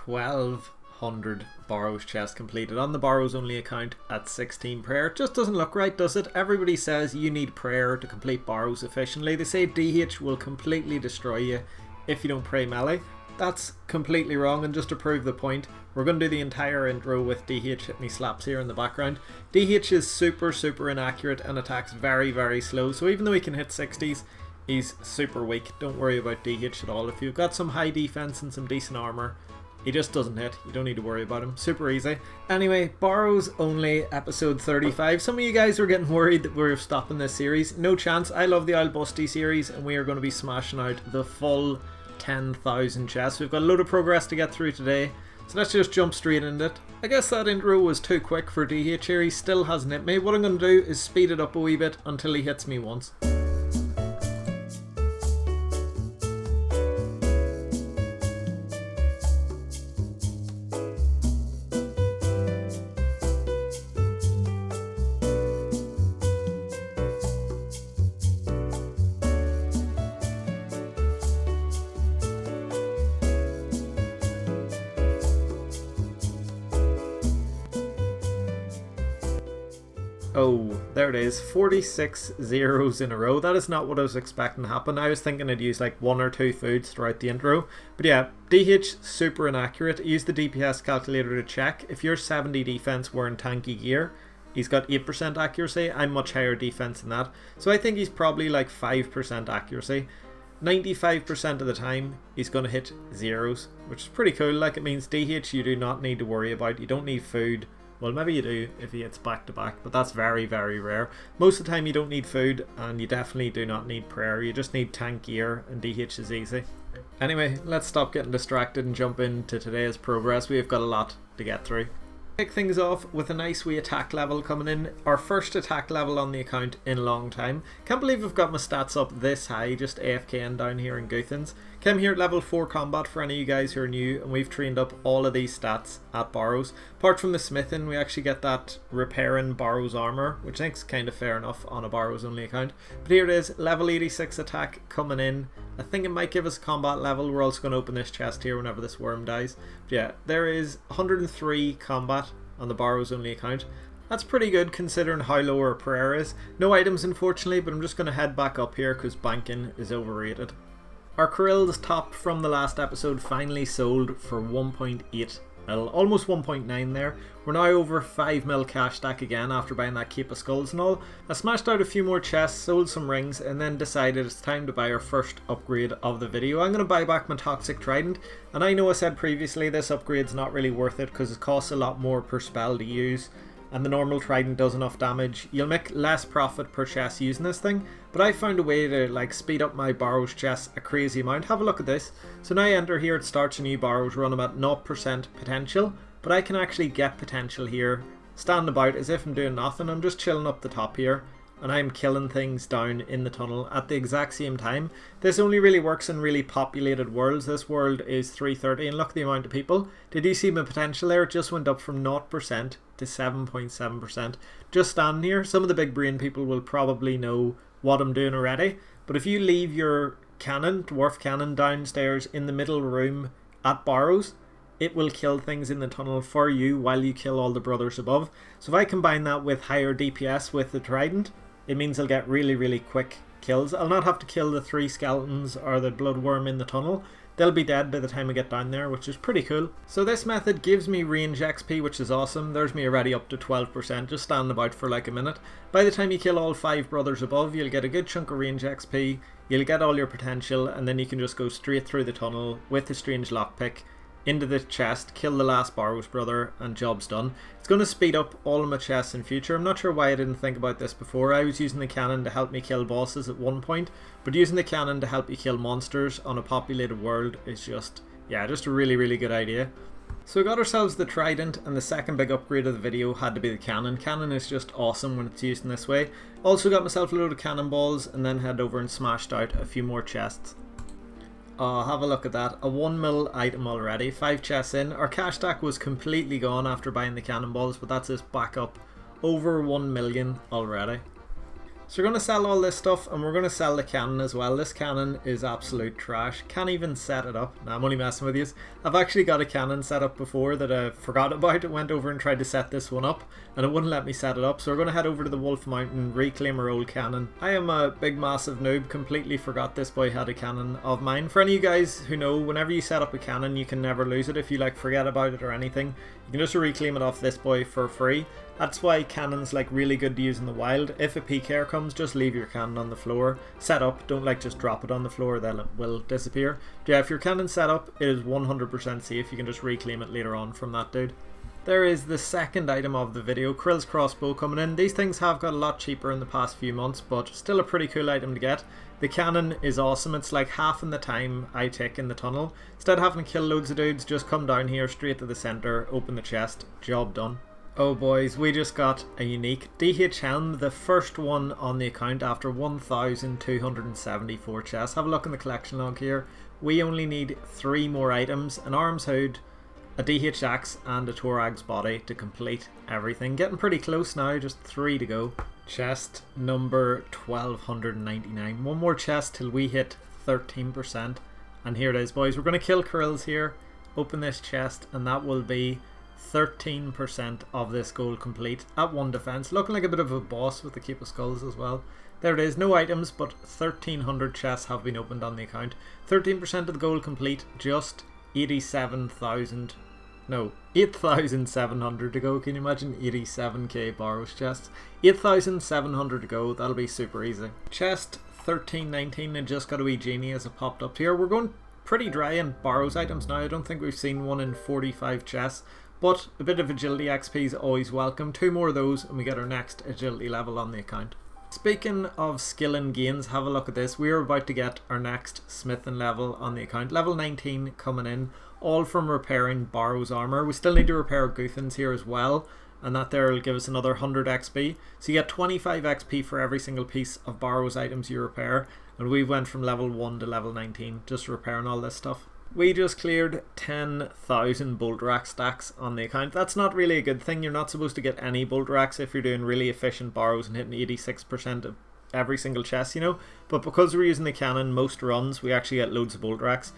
1200 Barrows chests completed on the Barrows Only account at 16 prayer. It just doesn't look right, does it? Everybody says you need prayer to complete Barrows efficiently. They say DH will completely destroy you if you don't pray melee. That's completely wrong, and just to prove the point, we're going to do the entire intro with DH hitting me slaps here in the background. DH is super inaccurate and attacks very slow, so even though he can hit 60s, he's super weak. Don't worry about DH at all. If you've got some high defense and some decent armor, he just doesn't hit. You don't need to worry about him. Super easy. Anyway, Barrows Only episode 35. Some of you guys are getting worried that we're stopping this series. No chance. I love the Isle Busty series, and we are going to be smashing out the full 10,000 chests. We've got a load of progress to get through today, so let's just jump straight into it. I guess that intro was too quick for DH here. He still hasn't hit me. What I'm going to do is speed it up a wee bit until he hits me once. Oh, there it is, 46 zeros in a row. That is not what I was expecting to happen. I was thinking I'd use like 1 or 2 foods throughout the intro. But yeah, DH super inaccurate. Use the DPS calculator to check. If you're 70 defense wearing tanky gear, he's got 8% accuracy. I'm much higher defense than that. So I think he's probably like 5% accuracy. 95% of the time, he's going to hit zeros, which is pretty cool. Like, it means DH you do not need to worry about. You don't need food. Well, maybe you do if he hits back to back, but that's very rare. Most of the time you don't need food, and you definitely do not need prayer. You just need tank gear, and DH is easy. Anyway, let's stop getting distracted and jump into today's progress. We've got a lot to get through. Kick things off with a nice wee attack level coming in. Our first attack level on the account in a long time. Can't believe I've got my stats up this high, just AFKing down here in Guthans. Came here at level 4 combat for any of you guys who are new, and we've trained up all of these stats at Barrows. Apart from the smithing, we actually get that repairing Barrows armor, which I think is kind of fair enough on a Barrows Only account. But here it is, level 86 attack coming in. I think it might give us a combat level. We're also going to open this chest here whenever this worm dies. But yeah, there is 103 combat on the Barrows Only account. That's pretty good considering how low our prayer is. No items unfortunately, but I'm just going to head back up here because banking is overrated. Our Korill's top from the last episode finally sold for 1.8 mil, almost 1.9 there. We're now over 5 mil cash stack again after buying that Cape of Skulls and all. I smashed out a few more chests, sold some rings, and then decided it's time to buy our first upgrade of the video. I'm going to buy back my Toxic Trident, and I know I said previously this upgrade's not really worth it because it costs a lot more per spell to use, and the normal Trident does enough damage. You'll make less profit per chest using this thing, but I found a way to like speed up my Barrows chests a crazy amount. Have a look at this. So now I enter here, it starts a new Barrows run. I'm at 0% potential, but I can actually get potential here, stand about as if I'm doing nothing. I'm just chilling up the top here, and I'm killing things down in the tunnel at the exact same time. This only really works in really populated worlds. This world is 330, and look at the amount of people. Did you see my potential there? It just went up from 0% to 7.7%. Just standing here. Some of the big brain people will probably know what I'm doing already, but if you leave your cannon, dwarf cannon, downstairs in the middle room at Barrows, it will kill things in the tunnel for you while you kill all the brothers above. So if I combine that with higher DPS with the Trident, it means I'll get really quick kills. I'll not have to kill the 3 skeletons or the bloodworm in the tunnel. They'll be dead by the time I get down there, which is pretty cool. So this method gives me range XP, which is awesome. There's me already up to 12%, just standing about for like a minute. By the time you kill all 5 brothers above, you'll get a good chunk of range XP, you'll get all your potential, and then you can just go straight through the tunnel with the strange lockpick into the chest, kill the last Barrows brother, and job's done. It's going to speed up all of my chests in future. I'm not sure why I didn't think about this before. I was using the cannon to help me kill bosses at one point, but using the cannon to help you kill monsters on a populated world is just a really good idea. So we got ourselves the Trident, and the second big upgrade of the video had to be the cannon. Cannon is just awesome when it's used in this way. Also got myself a load of cannonballs, and then head over and smashed out a few more chests. Oh, have a look at that. A 1 mil item already. 5 chests in. Our cash stack was completely gone after buying the cannonballs, but that's us back up over 1 million already. So we're going to sell all this stuff, and we're going to sell the cannon as well. This cannon is absolute trash. Can't even set it up. Nah, I'm only messing with you. I've actually got a cannon set up before that I forgot about. I went over and tried to set this one up, and it wouldn't let me set it up. So we're going to head over to the Wolf Mountain, reclaim our old cannon. I am a big massive noob. Completely forgot this boy had a cannon of mine. For any of you guys who know, whenever you set up a cannon, you can never lose it. If you like forget about it or anything, you can just reclaim it off this boy for free. That's why cannons like really good to use in the wild. If a PKR comes, just leave your cannon on the floor. Set up, don't like just drop it on the floor, then it will disappear. But yeah, if your cannon's set up, it is 100% safe. You can just reclaim it later on from that dude. There is the second item of the video, Krill's crossbow coming in. These things have got a lot cheaper in the past few months, but still a pretty cool item to get. The cannon is awesome. It's like half in the time I take in the tunnel. Instead of having to kill loads of dudes, just come down here straight to the center, open the chest, job done. Oh boys, we just got a unique DH helm, the first one on the account after 1,274 chests. Have a look in the collection log here. We only need 3 more items, an arms hood, a DH axe and a Torag's body to complete everything. Getting pretty close now, just 3 to go. Chest number 1299. One more chest till we hit 13%. And here it is, boys. We're going to kill Krills here, open this chest, and that will be 13% of this goal complete at 1 defense. Looking like a bit of a boss with the Keep of Skulls as well. There it is, no items, but 1,300 chests have been opened on the account. 13% of the goal complete, just 8,700 to go. Can you imagine 87k Barrows chests? 8,700 to go, that'll be super easy. Chest 1319, and just got a wee genie as it popped up here. We're going pretty dry in Barrows items now. I don't think we've seen one in 45 chests. But a bit of agility XP is always welcome. 2 more of those and we get our next agility level on the account. Speaking of skill and gains, have a look at this. We are about to get our next smithing level on the account. Level 19 coming in, all from repairing Barrows armor. We still need to repair Guthans here as well, and that there will give us another 100 XP. So you get 25 XP for every single piece of Barrows items you repair, and we went from level 1 to level 19 just repairing all this stuff. We just cleared 10,000 bolt rack stacks on the account. That's not really a good thing. You're not supposed to get any bolt racks if you're doing really efficient Barrows and hitting 86% of every single chest, you know. But because we're using the cannon most runs, we actually get loads of bolt racks.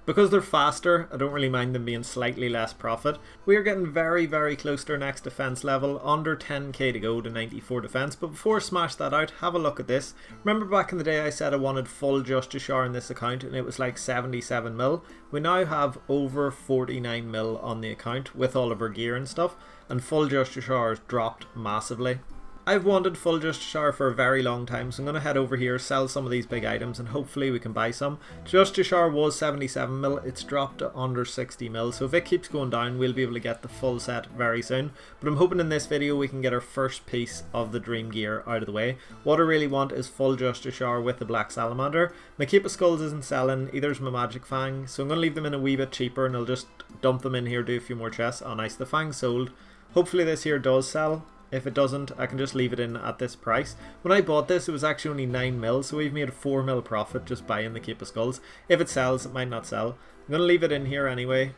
Because they're faster, I don't really mind them being slightly less profit. We are getting very, very close to our next defense level, under 10k to go to 94 defense. But before I smash that out, have a look at this. Remember back in the day I said I wanted full Justice Shower in this account and it was like 77 mil. We now have over 49 mil on the account with all of our gear and stuff, and full Justice Shower has dropped massively. I've wanted full Justice Shower for a very long time, so I'm going to head over here, sell some of these big items, and hopefully we can buy some. Justice Shower was 77 mil, it's dropped to under 60 mil, so if it keeps going down, we'll be able to get the full set very soon. But I'm hoping in this video we can get our first piece of the dream gear out of the way. What I really want is full Justice Shower with the Black Salamander. My Keep of Skulls isn't selling, either's my Magic Fang, so I'm going to leave them in a wee bit cheaper, and I'll just dump them in here, do a few more chests. Oh nice, the Fang sold. Hopefully this here does sell. If it doesn't, I can just leave it in at this price. When I bought this, it was actually only 9 mil, so we've made a 4 mil profit just buying the Keep of Skulls. If it sells, it might not sell. I'm going to leave it in here anyway,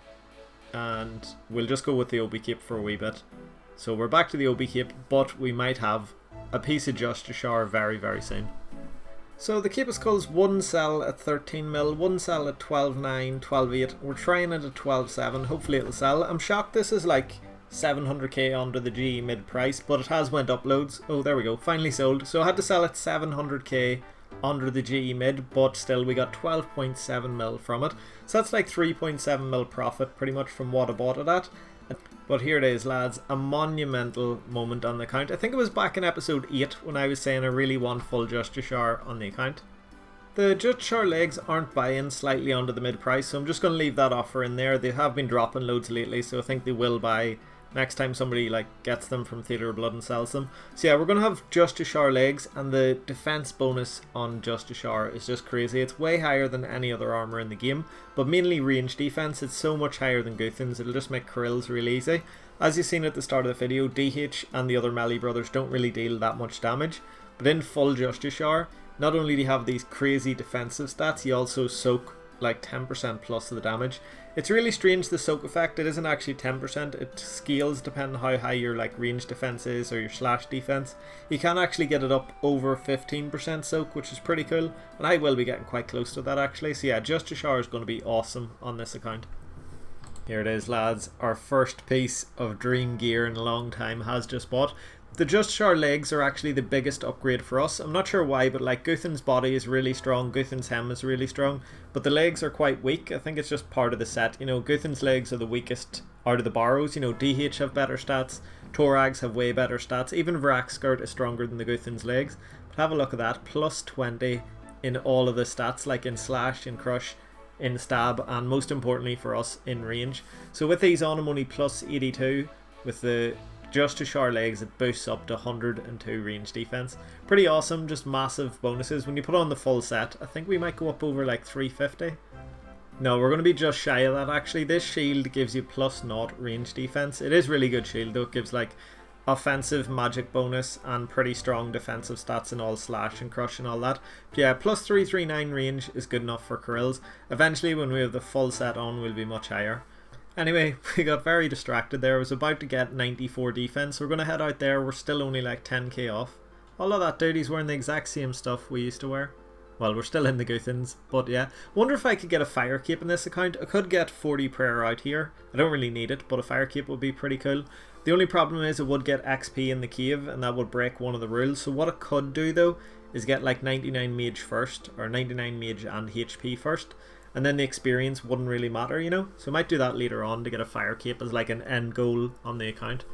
and we'll just go with the OB Cape for a wee bit. So we're back to the OB Cape, but we might have a piece of Justice Shower very, very soon. So the Keep of Skulls wouldn't sell at 13 mil, wouldn't sell at 12.9, 12.8. We're trying it at 12.7, hopefully it'll sell. I'm shocked this is like 700k under the GE mid price, but it has went up loads. Oh, there we go, finally sold. So I had to sell it 700k under the GE mid, but still we got 12.7 mil from it. So that's like 3.7 mil profit pretty much from what I bought it at. But here it is, lads, a monumental moment on the account. I think it was back in episode 8 when I was saying I really want full Justice Shower on the account. The Justice Shower legs aren't buying, slightly under the mid price, so I'm just going to leave that offer in there. They have been dropping loads lately, so I think they will buy next time somebody like gets them from Theatre of Blood and sells them. So yeah, we're going to have Justice Shower legs, and the defense bonus on Justice Shower is just crazy. It's way higher than any other armor in the game, but mainly range defense. It's so much higher than Guthans, it'll just make Krills really easy. As you've seen at the start of the video, DH and the other melee brothers don't really deal that much damage, but in full Justice Shower, not only do you have these crazy defensive stats, you also soak like 10% plus of the damage. It's really strange, the soak effect. It isn't actually 10%. It scales depending on how high your like range defense is or your slash defense. You can actually get it up over 15% soak, which is pretty cool. And I will be getting quite close to that actually. So yeah, Just to Shower is going to be awesome on this account. Here it is, lads. Our first piece of dream gear in a long time has just bought. The Just to Shower legs are actually the biggest upgrade for us. I'm not sure why, but like Guthan's body is really strong, Guthan's hem is really strong, but the legs are quite weak. I think it's just part of the set. You know, Guthan's legs are the weakest out of the Barrows. You know, DH have better stats, Torags have way better stats, even Vrak's skirt is stronger than the Guthan's legs. But have a look at that, plus 20 in all of the stats, like in slash, in crush, in stab, and most importantly for us, in range. So with these on, I'm only plus 82. With the Just to Shower legs, it boosts up to 102 range defense. Pretty awesome, just massive bonuses. When you put on the full set, I think we might go up over like 350. No, we're going to be just shy of that actually. This shield gives you plus 0 range defense. It is really good shield though. It gives like offensive magic bonus and pretty strong defensive stats in all slash and crush and all that. But yeah, plus 339 range is good enough for Kirill's. Eventually when we have the full set on, we'll be much higher. Anyway, we got very distracted there. I was about to get 94 defense. We're going to head out there. We're still only like 10k off. All of that dude, he's wearing the exact same stuff we used to wear. Well, we're still in the Guthans, but yeah. Wonder if I could get a fire cape in this account. I could get 40 prayer out here. I don't really need it, but a fire cape would be pretty cool. The only problem is it would get XP in the cave, and that would break one of the rules. So what it could do though, is get like 99 mage first, or 99 mage and HP first. And then the experience wouldn't really matter, you know. So I might do that later on to get a fire cape as like an end goal on the account.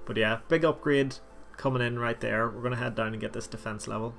But yeah, big upgrade coming in right there. We're going to head down and get this defense level.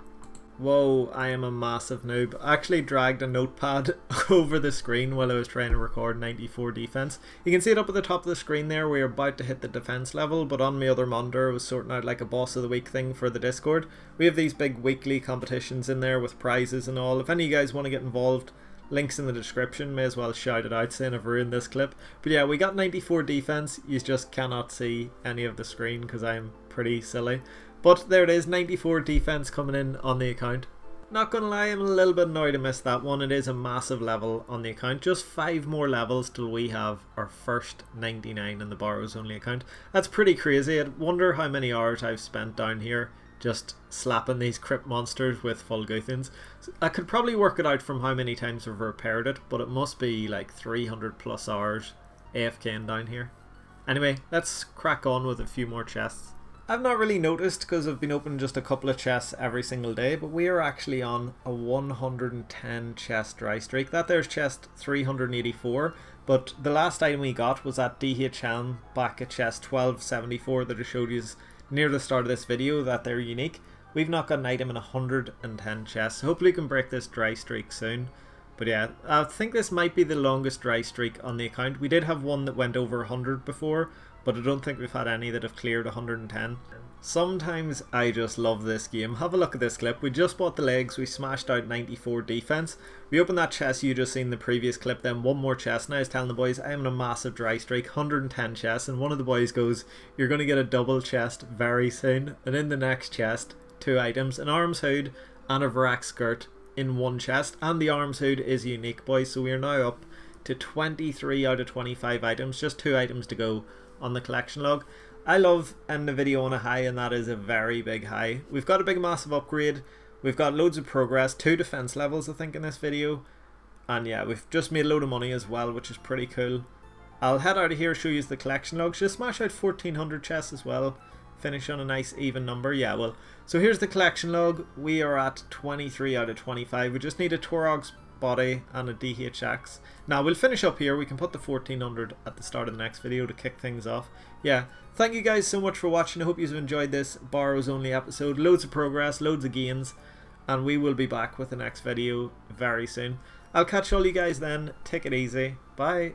Whoa, I am a massive noob. I actually dragged a notepad over the screen while I was trying to record 94 defense. You can see it up at the top of the screen there. We're about to hit the defense level, but on my other monitor I was sorting out like a boss of the week thing for the Discord. We have these big weekly competitions in there with prizes and all. If any of you guys want to get involved, links in the description. May as well shout it out saying I've ruined this clip. But yeah, we got 94 defense. You just cannot see any of the screen because I'm pretty silly. But there it is, 94 defense coming in on the account. Not gonna lie, I'm a little bit annoyed I missed that one. It is a massive level on the account. Just 5 more levels till we have our first 99 in the Barrows Only account. That's pretty crazy. I wonder how many hours I've spent down here just slapping these crypt monsters with full Guthans. I could probably work it out from how many times I've repaired it, but it must be like 300 plus hours AFKing down here. Anyway, let's crack on with a few more chests. I've not really noticed because I've been opening just a couple of chests every single day, but we are actually on a 110 chest dry streak. That there's chest 384, but the last item we got was at DHM back at chest 1274 that I showed you near the start of this video that they're unique. We've not got an item in 110 chests. Hopefully we can break this dry streak soon. But yeah, I think this might be the longest dry streak on the account. We did have one that went over 100 before, but I don't think we've had any that have cleared 110. Sometimes I just love this game. Have a look at this clip. We just bought the legs, we smashed out 94 defense. We opened that chest you just seen in the previous clip, then one more chest, and I was telling the boys I'm in a massive dry streak, 110 chests, and one of the boys goes, you're going to get a double chest very soon. And in the next chest, 2 items, an arms hood and a Vrak skirt in one chest, and the arms hood is unique, boys. So we are now up to 23 out of 25 items, just 2 items to go on the collection log. I love ending the video on a high, and that is a very big high. We've got a big massive upgrade, we've got loads of progress, 2 defense levels I think in this video, and yeah, we've just made a load of money as well, which is pretty cool. I'll head out of here, show you the collection logs, just smash out 1400 chests as well, finish on a nice even number. Yeah, well, so here's the collection log. We are at 23 out of 25. We just need a Torog's body and a DHX. Now we'll finish up here. We can put the 1400 at the start of the next video to kick things off. Yeah, thank you guys so much for watching. I hope you've enjoyed this Barrows Only episode. Loads of progress, loads of gains, and we will be back with the next video very soon. I'll catch all you guys then. Take it easy. Bye.